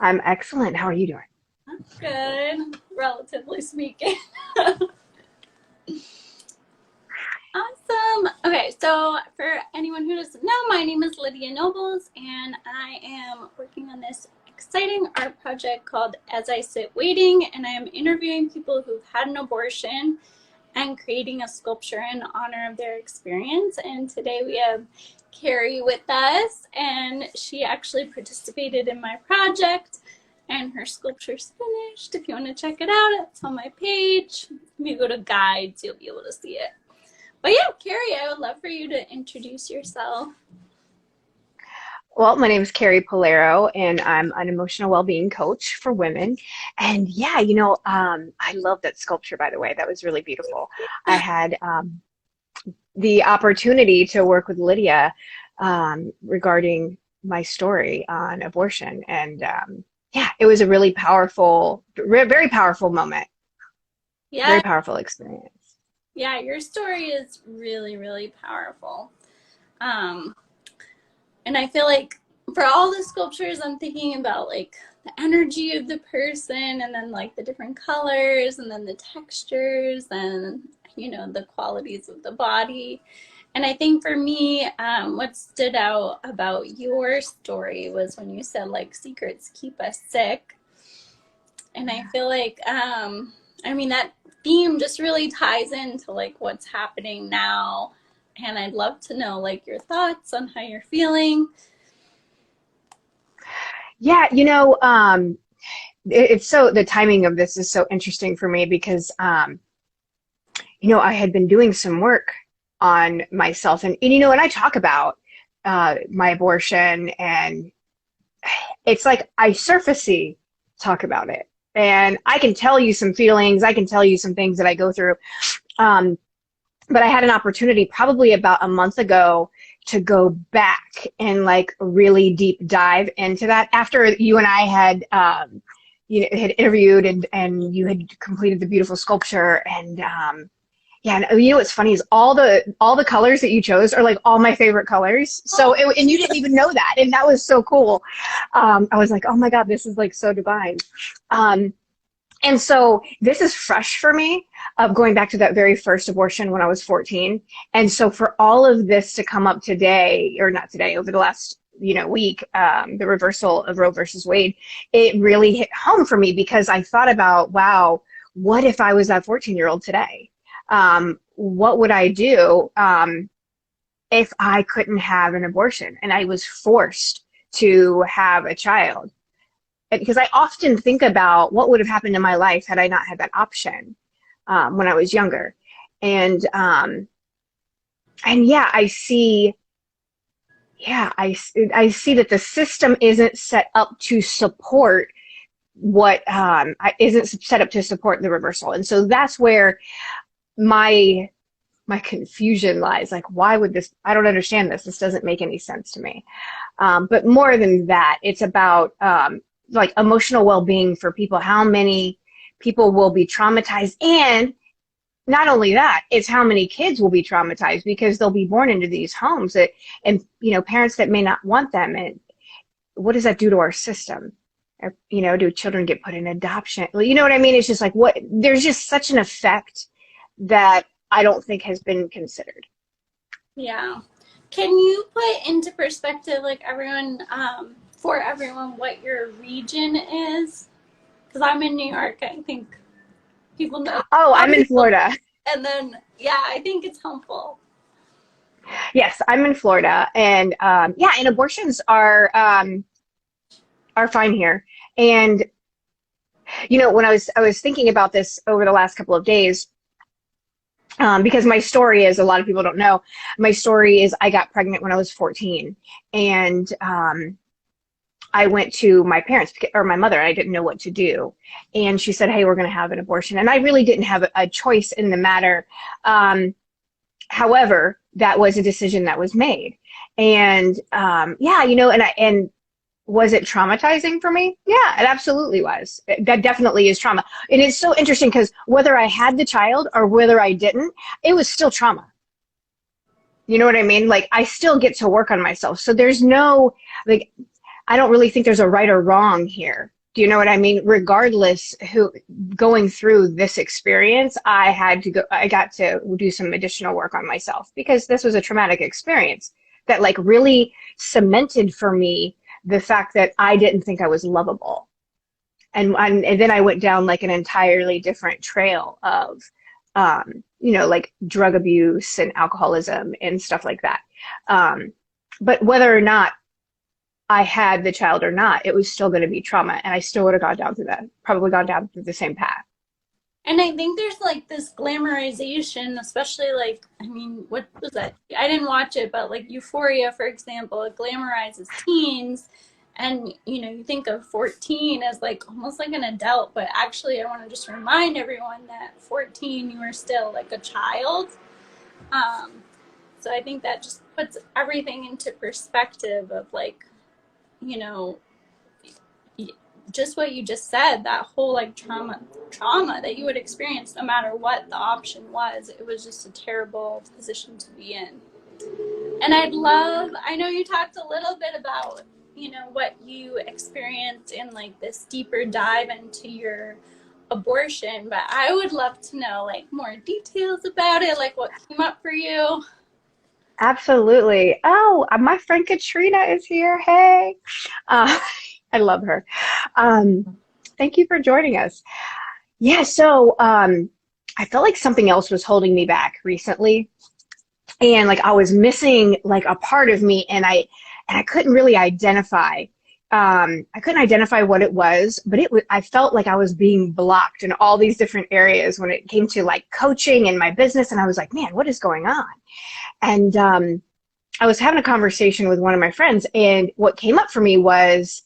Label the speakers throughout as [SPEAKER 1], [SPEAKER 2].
[SPEAKER 1] I'm excellent. How are you doing?
[SPEAKER 2] Good, relatively speaking. Awesome. Okay, so for anyone who doesn't know, my name is Lydia Nobles, and I am working on this exciting art project called As I Sit Waiting, and I am interviewing people who've had an abortion and creating a sculpture in honor of their experience. And today we have Carrie with us, and she actually participated in my project, and her sculpture's finished. If you want to check it out, it's on my page. If you go to guides, you'll be able to see it. But yeah, Carrie, I would love for you to introduce yourself.
[SPEAKER 1] Well, my name is Carrie Polero, and I'm an emotional well-being coach for women. And yeah, I love that sculpture, by the way. That was really beautiful. I had the opportunity to work with Lydia regarding my story on abortion. And yeah, it was a really powerful, very powerful moment, very
[SPEAKER 2] Yeah,
[SPEAKER 1] powerful experience.
[SPEAKER 2] yeah, your story is really, really powerful. Um, and I feel like for all the sculptures, I'm thinking about like the energy of the person and then like the different colors and then the textures and, the qualities of the body. And I think for me, what stood out about your story was when you said like secrets keep us sick. And I feel like, that theme just really ties into like what's happening now. And I'd love to know like your thoughts on how you're feeling.
[SPEAKER 1] Yeah, it's so the timing of this is so interesting for me because I had been doing some work on myself and I talk about my abortion, and it's like I surfacey talk about it, and I can tell you some feelings, I can tell you some things that I go through, um, but I had an opportunity probably about a month ago to go back and like really deep dive into that after you and I had had interviewed, and you had completed the beautiful sculpture. And yeah, and what's funny is all the colors that you chose are like all my favorite colors. And you didn't even know that, and that was so cool. I was like, oh my God, this is like so divine. And so this is fresh for me, of going back to that very first abortion when I was 14. And so for all of this to come up today, or not today, over the last week, the reversal of Roe versus Wade, it really hit home for me because I thought about, wow, what if I was that 14-year-old today? What would I do if I couldn't have an abortion and I was forced to have a child? Because I often think about what would have happened in my life had I not had that option when I was younger. And yeah, I see that the system isn't set up to support isn't set up to support the reversal. And so that's where my confusion lies. Like, why would this? I don't understand this. This doesn't make any sense to me. But more than that, it's about like emotional well-being for people. How many people will be traumatized? And not only that, it's how many kids will be traumatized because they'll be born into these homes and parents that may not want them. And what does that do to our system? Or, do children get put in adoption? You know what I mean? It's just like, there's just such an effect that I don't think has been considered.
[SPEAKER 2] Yeah. Can you put into perspective, like for everyone, what your region is? Because I'm in New York. I think people know.
[SPEAKER 1] Oh, I'm in Florida.
[SPEAKER 2] And then, yeah, I think it's helpful.
[SPEAKER 1] Yes, I'm in Florida, and yeah, and abortions are fine here. And when I was thinking about this over the last couple of days, because my story is, a lot of people don't know, my story is I got pregnant when I was 14, and I went to my parents, or my mother, and I didn't know what to do. And she said, hey, we're going to have an abortion. And I really didn't have a choice in the matter. However, that was a decision that was made. And yeah, and was it traumatizing for me? Yeah, it absolutely was. That definitely is trauma. And it's so interesting because whether I had the child or whether I didn't, it was still trauma. You know what I mean? Like, I still get to work on myself. So there's no, like, I don't really think there's a right or wrong here. Do you know what I mean? Regardless who going through this experience, I got to do some additional work on myself because this was a traumatic experience that like really cemented for me the fact that I didn't think I was lovable. And then I went down like an entirely different trail of, like drug abuse and alcoholism and stuff like that. But whether or not I had the child or not, it was still going to be trauma, and I still would have gone down through that, probably gone down through the same path.
[SPEAKER 2] And I think there's like this glamorization, especially like, I mean, what was that? I didn't watch it, but like Euphoria, for example, it glamorizes teens. And, you think of 14 as like almost like an adult, but actually, I want to just remind everyone that 14, you are still like a child. Um, so I think that just puts everything into perspective of like, you know, just what you just said, that whole like trauma that you would experience no matter what the option was. It was just a terrible position to be in. And I know you talked a little bit about, what you experienced in like this deeper dive into your abortion, but I would love to know like more details about it, like what came up for you.
[SPEAKER 1] Absolutely. Oh, my friend Katrina is here. Hey, uh, I love her. Thank you for joining us. Yeah, so I felt like something else was holding me back recently, and like I was missing like a part of me, and I couldn't really identify. I couldn't identify what it was, but I felt like I was being blocked in all these different areas when it came to like coaching and my business, and I was like, man, what is going on? And I was having a conversation with one of my friends, and what came up for me was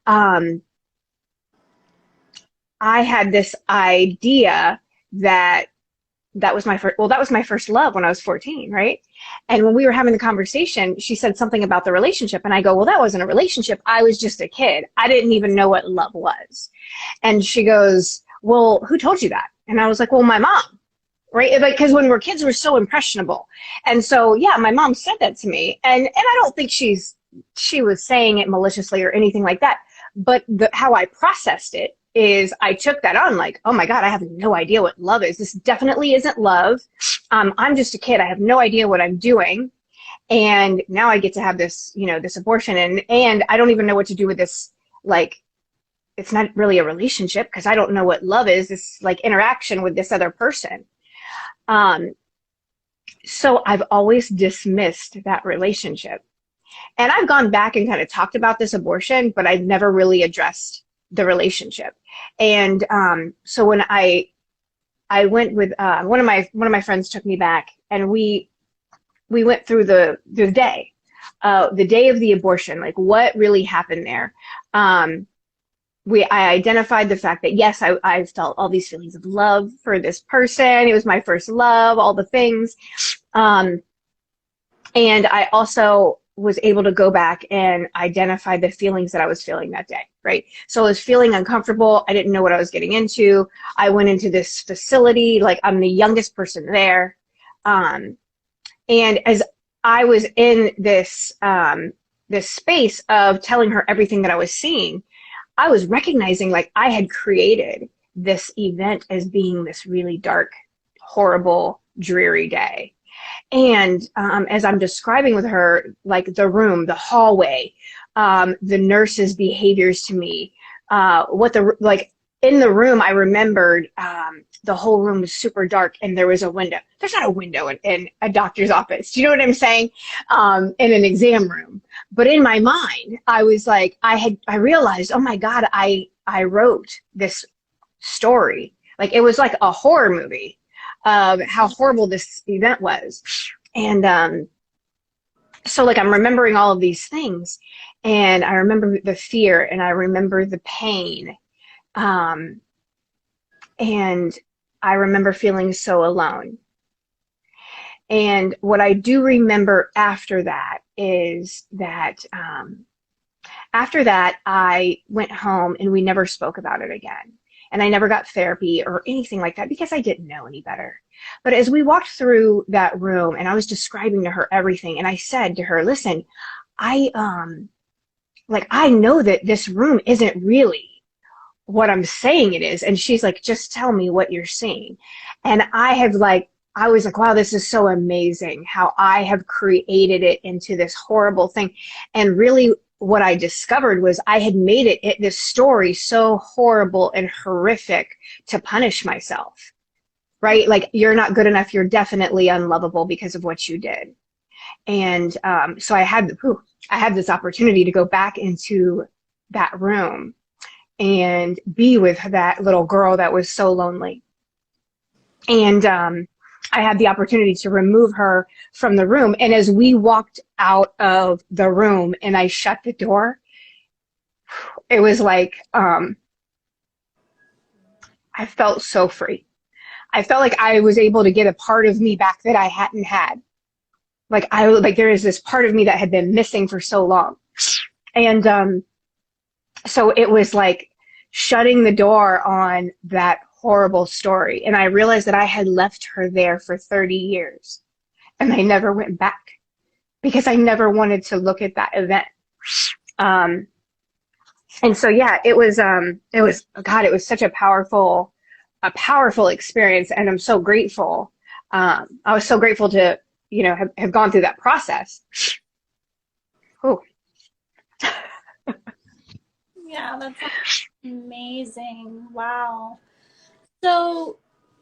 [SPEAKER 1] um, I had this idea that that was my first love when I was 14, right? And when we were having the conversation, she said something about the relationship, and I go, well, that wasn't a relationship. I was just a kid. I didn't even know what love was. And she goes, well, who told you that? And I was like, well, my mom. Right? Because when we're kids, we're so impressionable. And so, yeah, my mom said that to me. And I don't think she was saying it maliciously or anything like that. But how I processed it is I took that on like, oh my God, I have no idea what love is. This definitely isn't love. I'm just a kid. I have no idea what I'm doing. And now I get to have this, this abortion. And I don't even know what to do with this. Like, it's not really a relationship because I don't know what love is. This like interaction with this other person. So I've always dismissed that relationship. And I've gone back and kind of talked about this abortion, but I've never really addressed the relationship. And so when I went with one of my friends took me back, and we went through the day of the abortion, like what really happened there. I identified the fact that yes, I felt all these feelings of love for this person. It was my first love, all the things. And I also was able to go back and identify the feelings that I was feeling that day, right? So I was feeling uncomfortable. I didn't know what I was getting into. I went into this facility, like I'm the youngest person there. And as I was in this space of telling her everything that I was seeing, I was recognizing like I had created this event as being this really dark, horrible, dreary day. And as I'm describing with her, like the room, the hallway, the nurse's behaviors to me, like in the room, I remembered the whole room was super dark and there was a window. There's not a window in a doctor's office. Do you know what I'm saying? In an exam room. But in my mind, I was like, I realized, oh my God, I wrote this story. Like it was like a horror movie of how horrible this event was. And so like I'm remembering all of these things, and I remember the fear and I remember the pain. And I remember feeling so alone. And what I do remember after that is that after that, I went home and we never spoke about it again. And I never got therapy or anything like that because I didn't know any better. But as we walked through that room and I was describing to her everything, and I said to her, listen, I like, I know that this room isn't really what I'm saying it is. And she's like, just tell me what you're seeing. And I was like, wow, this is so amazing how I have created it into this horrible thing. And really, what I discovered was I had made this story so horrible and horrific to punish myself, right? Like, you're not good enough. You're definitely unlovable because of what you did. And so I had this opportunity to go back into that room and be with that little girl that was so lonely. And I had the opportunity to remove her from the room. And as we walked out of the room and I shut the door, it was like I felt so free. I felt like I was able to get a part of me back that I hadn't had. Like there is this part of me that had been missing for so long. And so it was like shutting the door on that horrible story. And I realized that I had left her there for 30 years and I never went back because I never wanted to look at that event. And so, yeah, it was, God, it was such a powerful experience. And I'm so grateful. I was so grateful to, have gone through that process. Oh,
[SPEAKER 2] Yeah, that's amazing. Wow. So,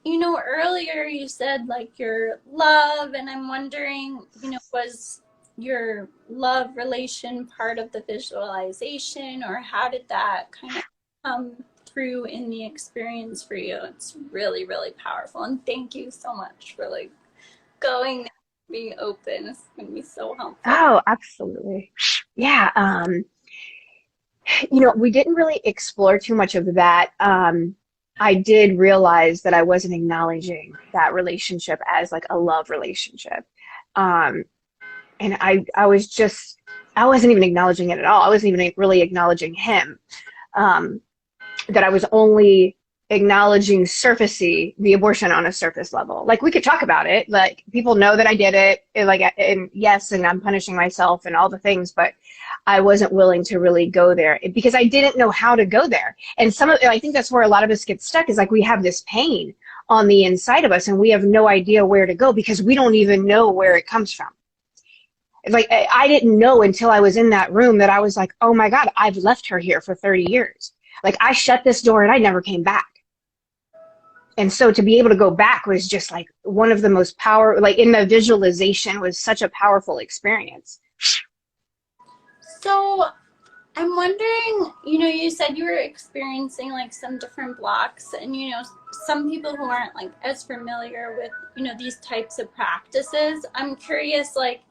[SPEAKER 2] earlier you said like your love, and I'm wondering, was your love relation part of the visualization, or how did that kind of come through in the experience for you? It's really, really powerful. And thank you so much for like going, being open. It's going to be so helpful.
[SPEAKER 1] oh, absolutely. Yeah. We didn't really explore too much of that. I did realize that I wasn't acknowledging that relationship as like a love relationship. And I wasn't even acknowledging it at all. I wasn't even really acknowledging him. That I was only acknowledging the abortion on a surface level. Like, we could talk about it. Like, people know that I did it. And yes, and I'm punishing myself and all the things, but I wasn't willing to really go there because I didn't know how to go there. And I think that's where a lot of us get stuck, is like, we have this pain on the inside of us and we have no idea where to go because we don't even know where it comes from. Like, I didn't know until I was in that room that I was like, oh my God, I've left her here for 30 years. Like, I shut this door and I never came back. And so to be able to go back was just like one of the most like, in the visualization was such a powerful experience.
[SPEAKER 2] So I'm wondering, you said you were experiencing like some different blocks, and some people who aren't like as familiar with, these types of practices, I'm curious, like,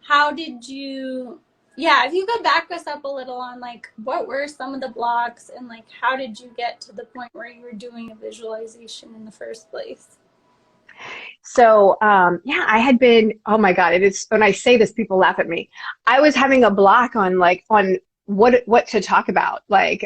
[SPEAKER 2] how did you, if you could back us up a little on like what were some of the blocks, and like how did you get to the point where you were doing a visualization in the first place?
[SPEAKER 1] So, I had been, oh my God, it is, when I say this, people laugh at me. I was having a block on what to talk about, like,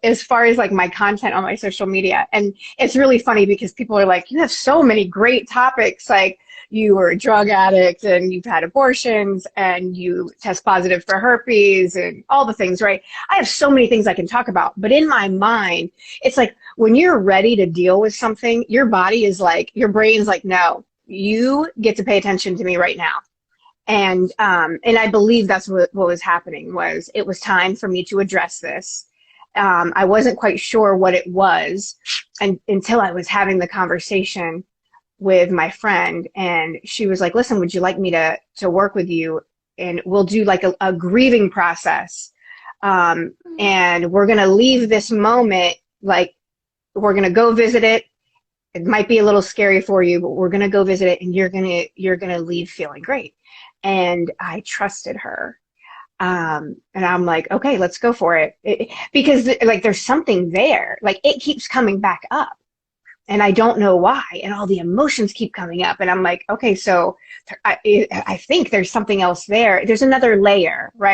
[SPEAKER 1] as far as like my content on my social media. And it's really funny because people are like, you have so many great topics. Like, you were a drug addict and you've had abortions and you test positive for herpes and all the things, right? I have so many things I can talk about, but in my mind, it's like, when you're ready to deal with something, your brain's like, no, you get to pay attention to me right now. And I believe that's what was happening. It was time for me to address this. I wasn't quite sure what it was until I was having the conversation with my friend, and she was like, listen, would you like me to work with you? And we'll do like a grieving process. And we're going to leave this moment, like, we're going to go visit it. It might be a little scary for you, but we're going to go visit it, and you're going to leave feeling great. And I trusted her. And I'm like, okay, let's go for it. Because like, there's something there, like, it keeps coming back up and I don't know why. And all the emotions keep coming up. And I'm like, okay, so I think there's something else there. There's another layer, right?